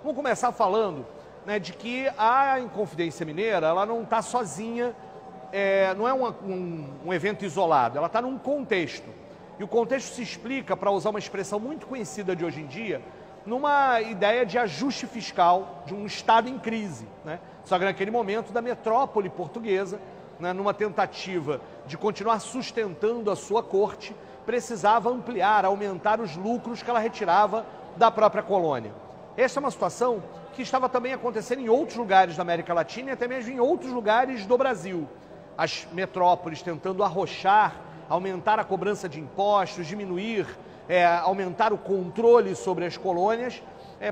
Vamos começar falando, né, de que a Inconfidência Mineira ela não está sozinha, não é um evento isolado, ela está num contexto. E o contexto se explica, para usar uma expressão muito conhecida de hoje em dia, numa ideia de ajuste fiscal de um Estado em crise, né? Só que naquele momento da metrópole portuguesa, né, numa tentativa de continuar sustentando a sua corte, precisava ampliar, aumentar os lucros que ela retirava da própria colônia. Essa é uma situação que estava também acontecendo em outros lugares da América Latina e até mesmo em outros lugares do Brasil. As metrópoles tentando arrochar, aumentar a cobrança de impostos, diminuir, aumentar o controle sobre as colônias,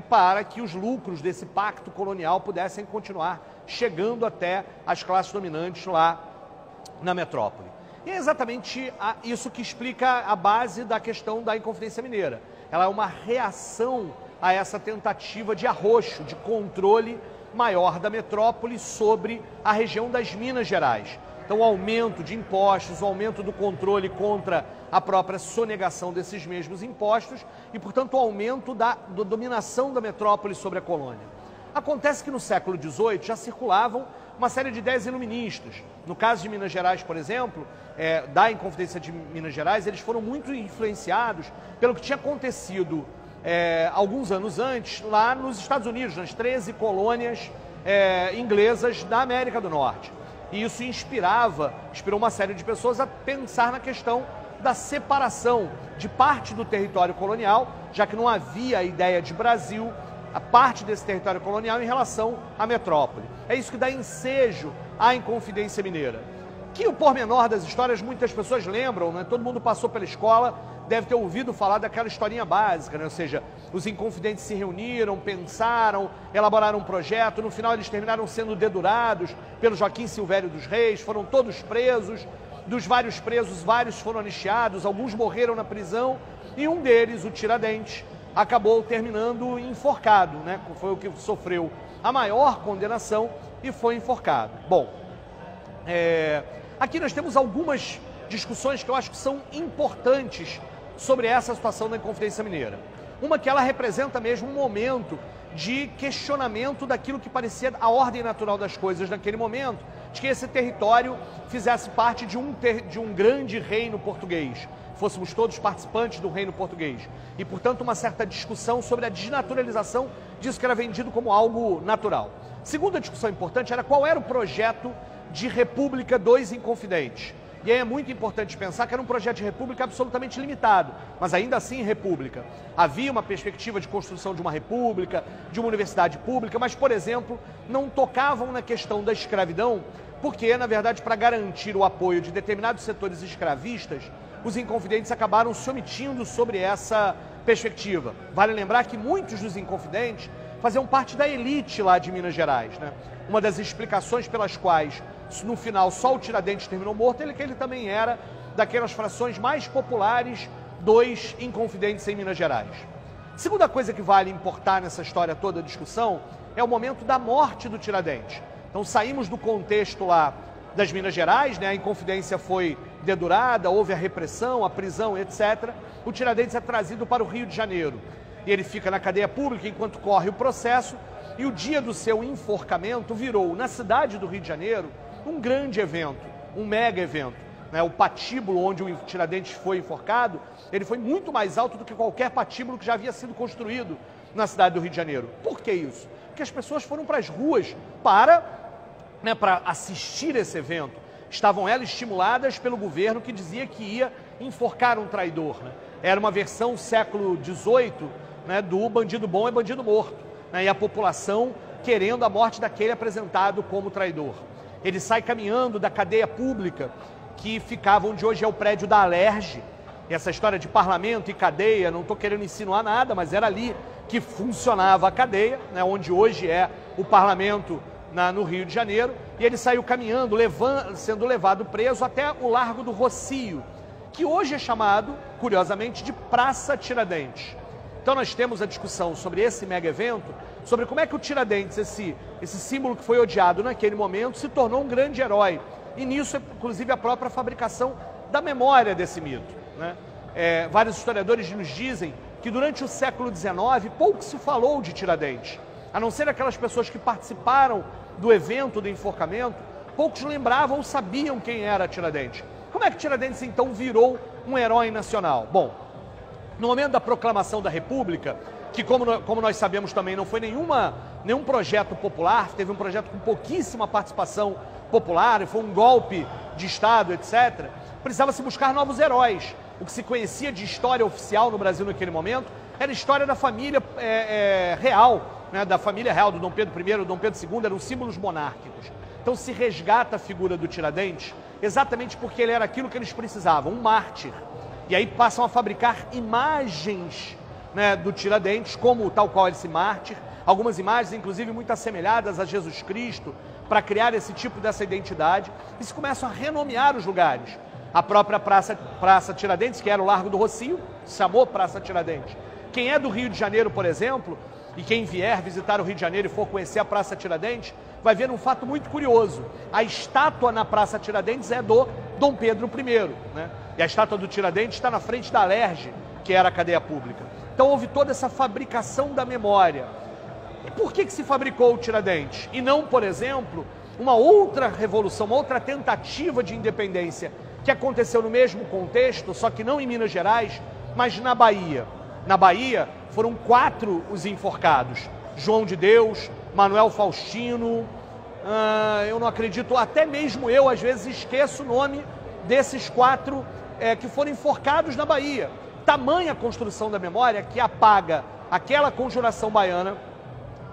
para que os lucros desse pacto colonial pudessem continuar chegando até as classes dominantes lá na metrópole. E é exatamente isso que explica a base da questão da Inconfidência Mineira. Ela é uma reação a essa tentativa de arroxo, de controle maior da metrópole sobre a região das Minas Gerais. Então, o aumento de impostos, o aumento do controle contra a própria sonegação desses mesmos impostos e, portanto, o aumento da dominação da metrópole sobre a colônia. Acontece que no século XVIII já circulavam uma série de ideias iluministas. No caso de Minas Gerais, por exemplo, da Inconfidência de Minas Gerais, eles foram muito influenciados pelo que tinha acontecido alguns anos antes lá nos Estados Unidos, nas 13 colônias inglesas da América do Norte. E isso inspirou uma série de pessoas a pensar na questão da separação de parte do território colonial, já que não havia a ideia de Brasil, a parte desse território colonial em relação à metrópole. É isso que dá ensejo à Inconfidência Mineira. Que o pormenor das histórias muitas pessoas lembram, né? Todo mundo passou pela escola, deve ter ouvido falar daquela historinha básica, né? Ou seja, os inconfidentes se reuniram, pensaram, elaboraram um projeto, no final eles terminaram sendo dedurados pelo Joaquim Silvério dos Reis, foram todos presos, dos vários presos, vários foram anistiados, alguns morreram na prisão, e um deles, o Tiradentes, acabou terminando enforcado, né? Foi o que sofreu a maior condenação e foi enforcado. Bom, aqui nós temos algumas discussões que eu acho que são importantes sobre essa situação da Inconfidência Mineira. Uma que ela representa mesmo um momento de questionamento daquilo que parecia a ordem natural das coisas naquele momento, de que esse território fizesse parte de um grande reino português, fôssemos todos participantes do reino português. E, portanto, uma certa discussão sobre a desnaturalização disso que era vendido como algo natural. Segunda discussão importante era qual era o projeto de república dos inconfidentes. E aí é muito importante pensar que era um projeto de república absolutamente limitado, mas ainda assim república. Havia uma perspectiva de construção de uma república, de uma universidade pública, mas, por exemplo, não tocavam na questão da escravidão, porque, na verdade, para garantir o apoio de determinados setores escravistas, os inconfidentes acabaram se omitindo sobre essa perspectiva. Vale lembrar que muitos dos inconfidentes faziam parte da elite lá de Minas Gerais, né? Uma das explicações pelas quais, no final, só o Tiradentes terminou morto, é que ele também era daquelas frações mais populares dos inconfidentes em Minas Gerais. Segunda coisa que vale importar nessa história toda, discussão, é o momento da morte do Tiradentes. Então saímos do contexto lá das Minas Gerais, né? A Inconfidência foi dedurada, houve a repressão, a prisão, etc. O Tiradentes é trazido para o Rio de Janeiro. E ele fica na cadeia pública enquanto corre o processo, e o dia do seu enforcamento virou, na cidade do Rio de Janeiro, um grande evento, um mega evento, né? O patíbulo onde o Tiradentes foi enforcado, ele foi muito mais alto do que qualquer patíbulo que já havia sido construído na cidade do Rio de Janeiro. Por que isso? Porque as pessoas foram para as ruas para assistir esse evento. Estavam elas estimuladas pelo governo que dizia que ia enforcar um traidor, né? Era uma versão século XVIII, né, do bandido bom é bandido morto, né? E a população querendo a morte daquele apresentado como traidor. Ele sai caminhando da cadeia pública que ficava onde hoje é o prédio da Alerj. Essa história de parlamento e cadeia, não estou querendo insinuar nada, mas era ali que funcionava a cadeia, né, onde hoje é o parlamento no Rio de Janeiro. E ele saiu caminhando, sendo levado preso até o Largo do Rocio, que hoje é chamado, curiosamente, de Praça Tiradentes. Então nós temos a discussão sobre esse mega evento, sobre como é que o Tiradentes, esse símbolo que foi odiado naquele momento, se tornou um grande herói. E nisso, inclusive, a própria fabricação da memória desse mito, né? Vários historiadores nos dizem que durante o século XIX pouco se falou de Tiradentes. a não ser aquelas pessoas que participaram do evento do enforcamento, poucos lembravam ou sabiam quem era Tiradentes. Como é que Tiradentes então virou um herói nacional? Bom, no momento da proclamação da República, que como nós sabemos também não foi nenhum projeto popular, teve um projeto com pouquíssima participação popular, foi um golpe de Estado, etc., precisava-se buscar novos heróis. O que se conhecia de história oficial no Brasil naquele momento era a história da família real, né, da família real, do Dom Pedro I, do Dom Pedro II, eram símbolos monárquicos. Então se resgata a figura do Tiradentes exatamente porque ele era aquilo que eles precisavam, um mártir. E aí passam a fabricar imagens, né, do Tiradentes, como tal qual esse mártir, algumas imagens inclusive muito assemelhadas a Jesus Cristo, para criar esse tipo dessa identidade, e se começam a renomear os lugares. A própria Praça Tiradentes, que era o Largo do Rossio, se chamou Praça Tiradentes. Quem é do Rio de Janeiro, por exemplo, e quem vier visitar o Rio de Janeiro e for conhecer a Praça Tiradentes, vai ver um fato muito curioso. A estátua na Praça Tiradentes é do Dom Pedro I, né? E a estátua do Tiradentes está na frente da Alerj, que era a cadeia pública. Então houve toda essa fabricação da memória. E por que se fabricou o Tiradentes? E não, por exemplo, uma outra revolução, uma outra tentativa de independência que aconteceu no mesmo contexto, só que não em Minas Gerais, mas na Bahia. Na Bahia foram 4 os enforcados. João de Deus, Manuel Faustino, eu não acredito, até mesmo eu às vezes esqueço o nome desses 4 que foram enforcados na Bahia. Tamanha construção da memória que apaga aquela conjuração baiana,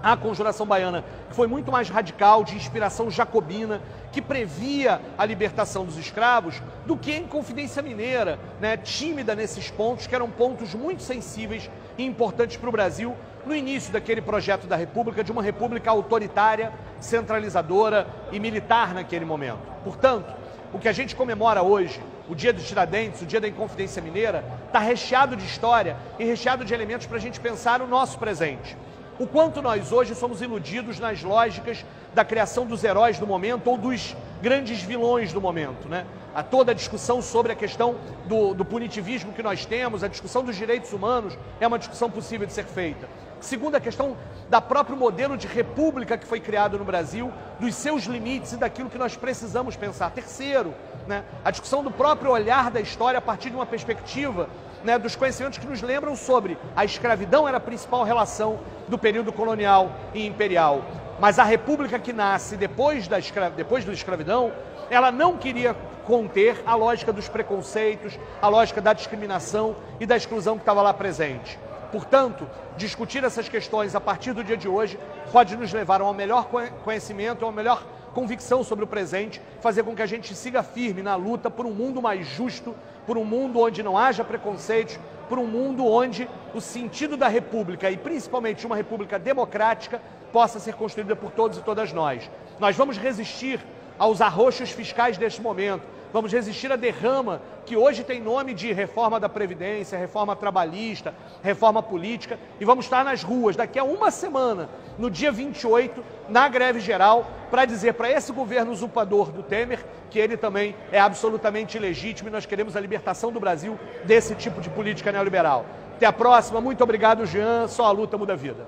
a conjuração baiana, que foi muito mais radical, de inspiração jacobina, que previa a libertação dos escravos, do que a Inconfidência Mineira, né, tímida nesses pontos, que eram pontos muito sensíveis e importantes para o Brasil, no início daquele projeto da República, de uma república autoritária, centralizadora e militar naquele momento. Portanto, o que a gente comemora hoje, o dia dos Tiradentes, o dia da Inconfidência Mineira, está recheado de história e recheado de elementos para a gente pensar o nosso presente. O quanto nós hoje somos iludidos nas lógicas da criação dos heróis do momento ou dos grandes vilões do momento, né? A toda a discussão sobre a questão do punitivismo que nós temos, a discussão dos direitos humanos é uma discussão possível de ser feita. Segundo, a questão da próprio modelo de república que foi criado no Brasil, dos seus limites e daquilo que nós precisamos pensar. Terceiro, né, a discussão do próprio olhar da história a partir de uma perspectiva, né, dos conhecimentos que nos lembram sobre a escravidão era a principal relação do período colonial e imperial. Mas a república que nasce depois da escravidão, ela não queria conter a lógica dos preconceitos, a lógica da discriminação e da exclusão que estava lá presente. Portanto, discutir essas questões a partir do dia de hoje pode nos levar a um melhor conhecimento, a uma melhor convicção sobre o presente, fazer com que a gente siga firme na luta por um mundo mais justo, por um mundo onde não haja preconceitos, por um mundo onde o sentido da república, e principalmente uma república democrática, possa ser construída por todos e todas nós. Nós vamos resistir aos arroxos fiscais deste momento, vamos resistir à derrama que hoje tem nome de reforma da Previdência, reforma trabalhista, reforma política, e vamos estar nas ruas daqui a uma semana, no dia 28, na greve geral, para dizer para esse governo usurpador do Temer que ele também é absolutamente ilegítimo e nós queremos a libertação do Brasil desse tipo de política neoliberal. Até a próxima, muito obrigado, Jean, só a luta muda a vida.